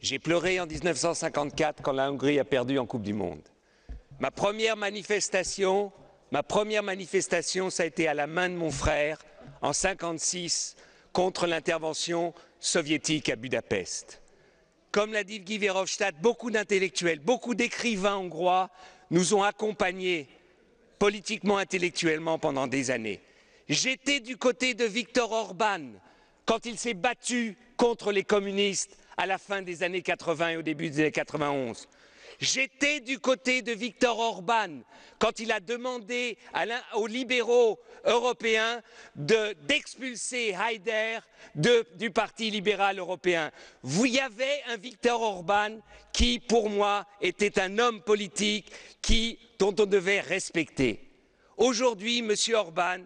J'ai pleuré en 1954 quand la Hongrie a perdu en Coupe du Monde. Ma première manifestation, ça a été à la main de mon frère en 1956 contre l'intervention soviétique à Budapest. Comme l'a dit Guy Verhofstadt, beaucoup d'intellectuels, beaucoup d'écrivains hongrois nous ont accompagnés politiquement, intellectuellement pendant des années. J'étais du côté de Viktor Orban quand il s'est battu contre les communistes à la fin des années 80 et au début des années 91. J'étais du côté de Viktor Orban quand il a demandé aux libéraux européens d'expulser Haider du Parti libéral européen. Vous y avez un Viktor Orban qui, pour moi, était un homme politique dont on devait respecter. Aujourd'hui, Monsieur Orban,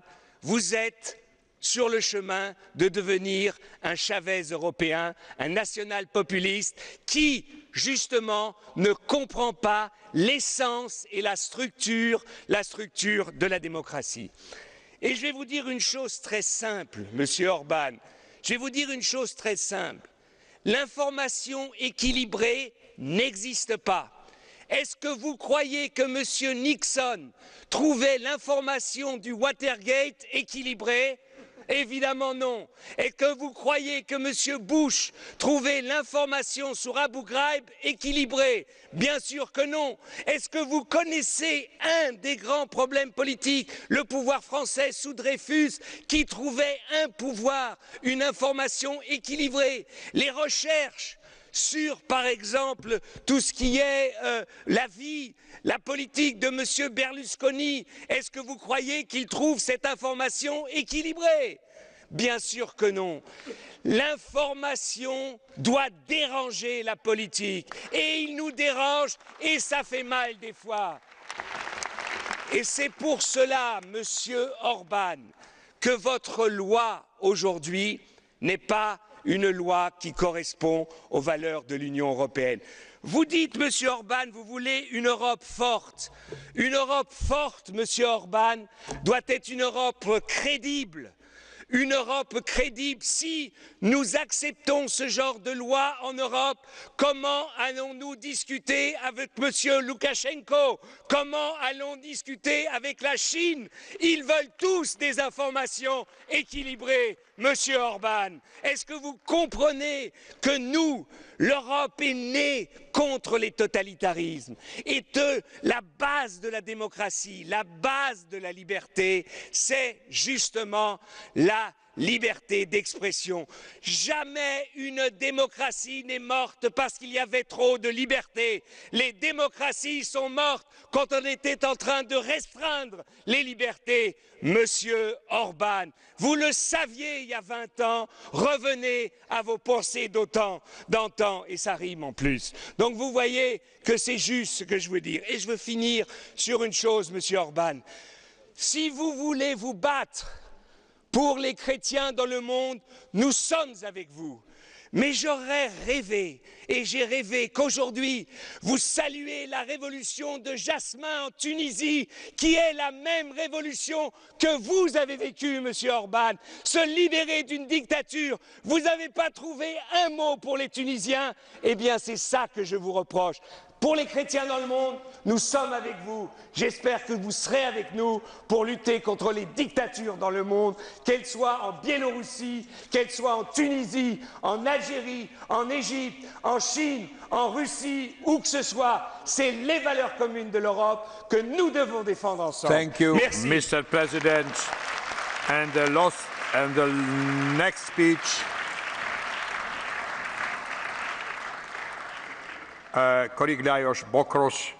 vous êtes sur le chemin de devenir un Chavez européen, un national-populiste qui, justement, ne comprend pas l'essence et la structure de la démocratie. Et je vais vous dire une chose très simple, Monsieur Orban, je vais vous dire une chose très simple. L'information équilibrée n'existe pas. Est-ce que vous croyez que M. Nixon trouvait l'information du Watergate équilibrée? Évidemment non. Est-ce que vous croyez que M. Bush trouvait l'information sur Abu Ghraib équilibrée? Bien sûr que non. Est-ce que vous connaissez un des grands problèmes politiques, le pouvoir français sous Dreyfus, qui trouvait une information équilibrée? Les recherches sur, par exemple, tout ce qui est la vie, la politique de M. Berlusconi, est-ce que vous croyez qu'il trouve cette information équilibrée? Bien sûr que non. L'information doit déranger la politique. Et il nous dérange et ça fait mal des fois. Et c'est pour cela, Monsieur Orban, que votre loi aujourd'hui n'est pas une loi qui correspond aux valeurs de l'Union européenne. Vous dites, Monsieur Orban, vous voulez une Europe forte. Une Europe forte, Monsieur Orban, doit être une Europe crédible. Une Europe crédible. Si nous acceptons ce genre de loi en Europe, comment allons-nous discuter avec M. Loukachenko? Comment allons-nous discuter avec la Chine? Ils veulent tous des informations équilibrées, Monsieur Orban. Est-ce que vous comprenez que nous, l'Europe est née contre les totalitarismes et que la base de la démocratie, la base de la liberté, c'est justement la liberté d'expression. Jamais une démocratie n'est morte parce qu'il y avait trop de liberté. Les démocraties sont mortes quand on était en train de restreindre les libertés. Monsieur Orban, vous le saviez il y a 20 ans, revenez à vos pensées d'antan, et ça rime en plus. Donc vous voyez que c'est juste ce que je veux dire. Et je veux finir sur une chose, Monsieur Orban. Si vous voulez vous battre pour les chrétiens dans le monde, nous sommes avec vous. Mais j'aurais rêvé, et j'ai rêvé qu'aujourd'hui, vous saluez la révolution de Jasmin en Tunisie, qui est la même révolution que vous avez vécue, Monsieur Orban. Se libérer d'une dictature, vous n'avez pas trouvé un mot pour les Tunisiens. Eh bien, c'est ça que je vous reproche. Pour les chrétiens dans le monde, nous sommes avec vous. J'espère que vous serez avec nous pour lutter contre les dictatures dans le monde, qu'elles soient en Biélorussie, qu'elles soient en Tunisie, en Algérie, en Égypte, en Chine, en Russie, où que ce soit. C'est les valeurs communes de l'Europe que nous devons défendre ensemble. Thank you, Merci. Mr. President. And the next speech. Colleague Lajos Bokros.